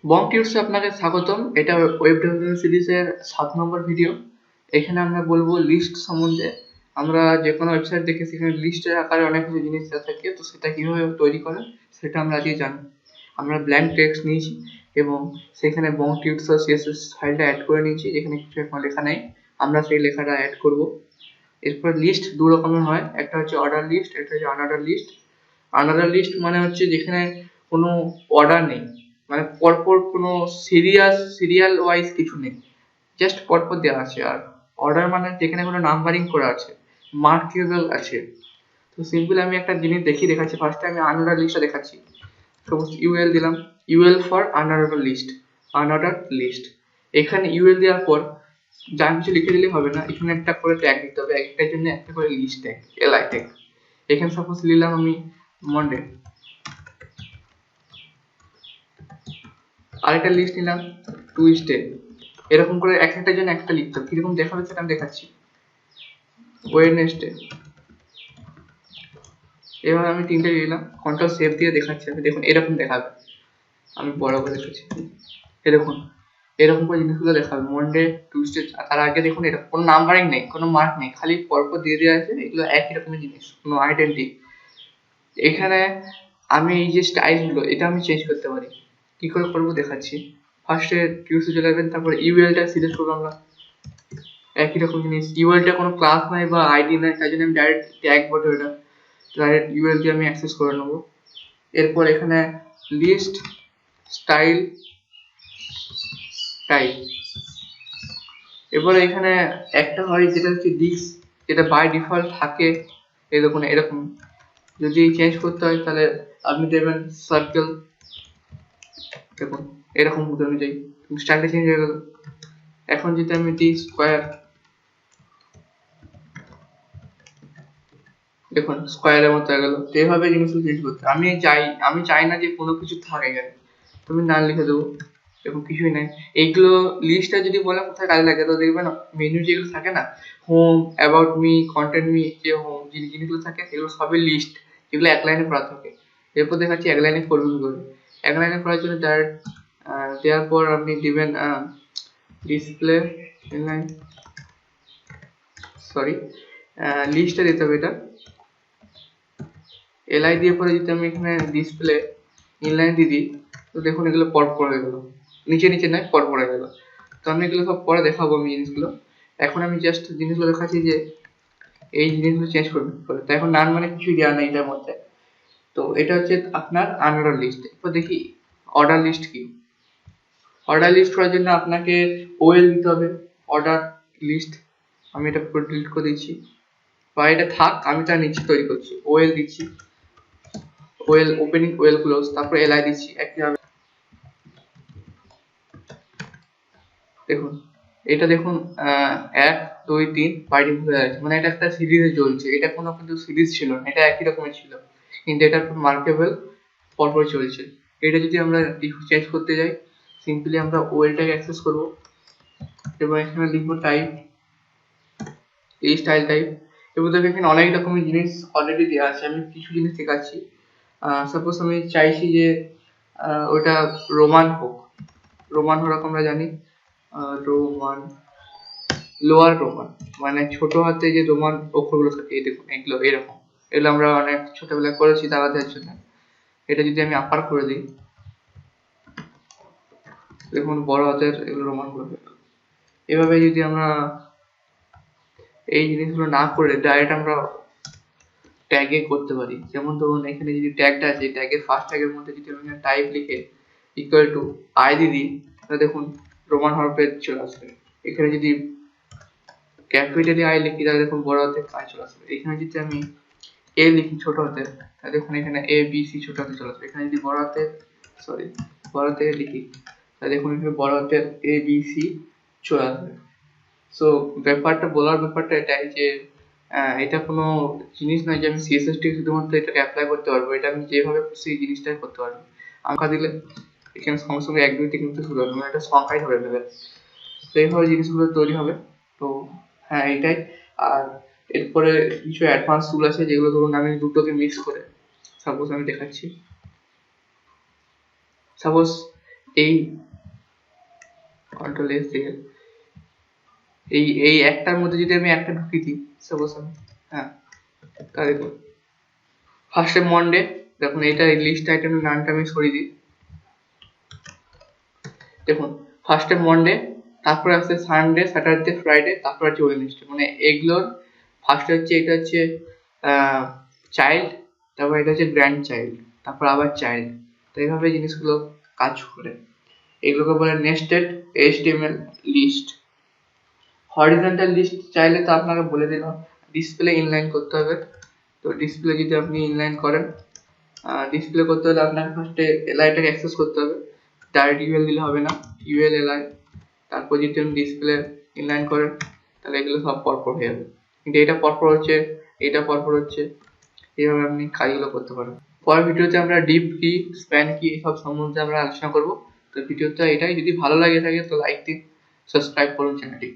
BongTuts আপনাকে স্বাগতম। এটা ওয়েব ডেভেলপমেন্ট সিরিজের 7 নম্বর ভিডিও। এখানে আমরা বলবো লিস্ট সম্বন্ধে। আমরা যে কোনো ওয়েবসাইট দেখে সেখানে লিস্টের আকারে অনেক কিছু জিনিস দেওয়া থাকে, তো সেটা কিভাবে তৈরি করে সেটা আমরা আজকে জানবো। আমরা ব্ল্যাঙ্ক টেক্সট নিয়েছি এবং সেখানে BongTuts এর CSS ফাইলটা অ্যাড করে নিয়েছি, যেখানে কিছু এখন লেখা নেই, আমরা সেই লেখাটা অ্যাড করব। এরপর লিস্ট দু রকমের হয়, একটা হচ্ছে অর্ডার লিস্ট, একটা হচ্ছে আনঅর্ডার লিস্ট। আনঅর্ডার লিস্ট মানে হচ্ছে যেখানে কোনো অর্ডার নেই, মানে পরপর কোনো সিরিয়াল ওয়াইজ কিছু নেই, জাস্ট পরপর দেওয়া আছে। আর অর্ডার মানে যেখানে কোনো নাম্বারিং করা আছে, মার্কেবল আছে। তো সিম্পল আমি একটা জিনিস দেখাচ্ছি। ফার্স্টে আমি আনঅর্ডার লিস্টটা দেখাচ্ছি। সাপোজ ইউএল দিলাম, ইউএল ফর আনঅর্ডার লিস্ট। এখানে ইউএল দেওয়ার পর যা কিছু লিখে দিলে হবে না, এখানে একটা করে ট্যাগ দিতে হবে, একটার জন্য একটা করে লিস্ট ট্যাগ, এলআই ট্যাগ। এখানে সাপোজ নিলাম আমি মন্ডে, আরেকটা লিস্ট নিলাম টুইসডে। এরকম করে এক একটার জন্য একটা লিখতে হবে। কিরকম দেখাবে সেটা আমি দেখাচ্ছি। ওয়েডনেসডে। এবার আমি তিনটে দিলাম, কন্ট্রোল সেভ দিয়ে দেখাচ্ছি। আমি দেখুন এরকম দেখাবে। আমি বড় করে দেখাচ্ছি, এই দেখুন এরকম করে জিনিসগুলো দেখাবে। মন্ডে, টিউসডে, তার আগে দেখুন এরকম কোনো নাম্বারিং নেই, কোনো মার্ক নেই, খালি পরপর দিয়ে দেওয়া আছে। এগুলো একই রকমের জিনিস, কোনো আইডেন্টি। এখানে আমি এই যে স্টাইলগুলো, এটা আমি চেঞ্জ করতে পারি। কি করে করবো দেখাচ্ছি। ফার্স্টে টিউসডে চলে যাবেন, তারপরে ইউএলটা সিলেক্ট করবো আমরা। একই রকম জিনিস, ইউএলটা কোনো ক্লাস নাই বা আইডি নাই, তাই জন্য আমি ডাইরেক্ট ট্যাগ বটে ওটা, ডাইরেক্ট ইউএল দিয়ে আমি অ্যাক্সেস করে নেবো। এরপর এখানে লিস্ট স্টাইল টাইপ। এবার এখানে একটা হয় যেটা হচ্ছে ডিস্ক, যেটা বাই ডিফল্ট থাকে। এই দেখুন এরকম, যদি চেঞ্জ করতে হয় তাহলে আপনি দেবেন সার্কেল। দেখুন এরকম মতো অনুযায়ী স্টাইলটা চেঞ্জ হয়ে গেল। এখন যদি আমি দিই স্কোয়ার, দেখুন স্কোয়ারের মতো হয়ে গেল। তো এইভাবে জিনিসগুলো চেঞ্জ করতে আমি চাই না যে কোনো কিছু থাকে এখানে, তুমি না লিখে দেবো। এরকম কিছুই নাই। এইগুলো লিস্টটা যদি বলে কোথায় কাজে লাগে, তো দেখবেন মেনু যেগুলো থাকে না, home, about me, content me, যে হোম যে জিনিসগুলো থাকে এগুলো সবই লিস্ট, এগুলো এক লাইনে করা থাকে। এরপর দেখাচ্ছি এক লাইনে করবেন কি করে। এক লাইনে করার জন্য ডাইরেক্ট দেওয়ার পর আপনি দিবেন ডিসপ্লে ইনলাইন, সরি লিস্টটা দিতে হবে। এটা এলআই দিয়ে পরে যদি আমি এখানে ডিসপ্লে ইনলাইন দিয়ে দিই, তো দেখুন এগুলো পরপর হয়ে গেল, নিচে নিচে নয় পরপর হয়ে গেল। তো আমি এগুলো সব পরে দেখাবো আমি জিনিসগুলো। এখন আমি জাস্ট জিনিসগুলো দেখাচ্ছি যে এই জিনিসগুলো চেঞ্জ করবে কি করে। তো এখন নান মানে কিছুই দেওয়া নেই এটার মধ্যে। তো এটা হচ্ছে আপনার আনঅর্ডার লিস্ট। এরপর দেখি অর্ডার লিস্ট কি। অর্ডার লিস্ট করার জন্য আপনাকে ওএল দিতে হবে, অর্ডার লিস্ট। আমি এটা পুরো ডিলিট করে দিচ্ছি, বা এটা থাক, আমি তার নিচে তৈরি করছি। ওএল দিচ্ছি, ওয়েল ওপেনিং, ওয়েল ক্লোজ, তারপর এলআই দিচ্ছি একইভাবে। দেখুন এটা দেখুন 1 2 3 বাইডিং হয়ে আছে, মানে এটা একটা সিরিজে চলছে। এটা কোনো কিন্তু সিরিজ ছিল না, এটা একই রকমের ছিল, কিন্তু এটা মার্কেবল পরপর চলছে। এটা যদি আমরা চেঞ্জ করতে যাই, সিম্পলি আমরা ওয়েলটাকে অ্যাক্সেস করব এবং এখানে লিখবো টাইপ, এই স্টাইল টাইপ। এবার দেখো এখানে অনেক রকমের জিনিস অলরেডি দেওয়া আছে, আমি কিছু জিনিস দেখাচ্ছি। সাপোজ আমি চাইছি যে ওটা রোমান হোক, রোমান হোক আমরা জানি, রোমান, লোয়ার রোমান মানে ছোট হাতে যে রোমান অক্ষরগুলো থাকে, এই দেখুন এগুলো এরকম। এগুলো আমরা অনেক ছোটবেলায় করেছি দাদাদের জন্য। এটা যদি আমি আপার করে দিই, দেখুন বড় হাতের এগুলো রোমান গুলো। এভাবে যদি আমরা এই জিনিসগুলো না করে ডাইরেক্ট আমরা ট্যাগে করতে পারি। যেমন ধরুন এখানে যদি ট্যাগটা আছে, ট্যাগের ফার্স্ট ট্যাগের মধ্যে যদি আমি টাইপ লিখে ইকুয়াল টু আই দিই, তাহলে দেখুন রোমান হরফে চলে আসবে। এখানে যদি ক্যাপিটালি আই লিখি, তাহলে দেখুন বড় হাতে আই চলে আসবে। এখানে যদি আমি এ লিখি ছোট হাতে, তাহলে দেখুন এখানে এ বি সি ছোট হাতে চলে আসবে। এখানে যদি বড় হাতে লিখি, তাহলে দেখুন এখানে বড় হাতের এ বি সি চলে আসবে। সো ব্যাপারটা এটাই যে এটা কোনো জিনিস নয় যে আমি সিএসএসটি শুধুমাত্র এটাকে অ্যাপ্লাই করতে পারবো। এটা আমি যেভাবে খুশি এই জিনিসটাই করতে পারবো। আঁকা দিলে এখানে সঙ্গে সঙ্গে 1 2 3 কিন্তু শুরু হবে, মানে এটা সংখ্যাই ধরে নেবে। তো এইভাবে জিনিসগুলো তৈরি হবে। তো হ্যাঁ এটাই। আর এরপরে কিছু অ্যাডভান্স টুল আছে, যেগুলো ধরুন আমি দুটোকে মিক্স করে, সাপোজ আমি দেখাচ্ছি। সাপোজ এই কন্ট্রোল এস দিয়ে এই একটার মধ্যে যদি আমি একটা ঢুকি দিই, সাপোজ হ্যাঁ, তা দেখুন ফার্স্টে মন্ডে, দেখুন এটা এই লিস্ট আইটেমের নামটা আমি সরিয়ে দিই। দেখুন ফার্স্টে মন্ডে, তারপরে আসছে সানডে, স্যাটারডে, ফ্রাইডে, তারপর হচ্ছে ওয়েডনেসডে। মানে এগুলোর ফার্স্টে হচ্ছে এটা হচ্ছে চাইল্ড, তারপর এটা হচ্ছে গ্র্যান্ড চাইল্ড, তারপর আবার চাইল্ড। তো এইভাবে জিনিসগুলো কাজ করে। এগুলোকে বলে nested HTML list. Horizontal list চাইলে তো আপনাকে বলে দিলাম, ডিসপ্লে ইনলাইন করতে হবে। তো ডিসপ্লে যদি আপনি ইনলাইন করেন, ডিসপ্লে করতে হলে আপনাকে ফার্স্টে এলআইটাকে অ্যাক্সেস করতে হবে। ডাইরেক্ট ইউএল দিলে হবে না, ইউএল এলআই, তারপর যদি আপনি ডিসপ্লে ইনলাইন করেন তাহলে এগুলো সব পরপর হয়ে যাবে। কিন্তু এটা পরপর হচ্ছে, এটা পরপর হচ্ছে, এইভাবে আপনি কাজগুলো করতে পারেন। পরের ভিডিওতে আমরা ডিপ কি, স্প্যান কি, এসব সম্বন্ধে আমরা আলোচনা করব। তো ভিডিওটা এটাই, যদি ভালো লাগে থাকে তো লাইক দিন, সাবস্ক্রাইব করুন চ্যানেলটি।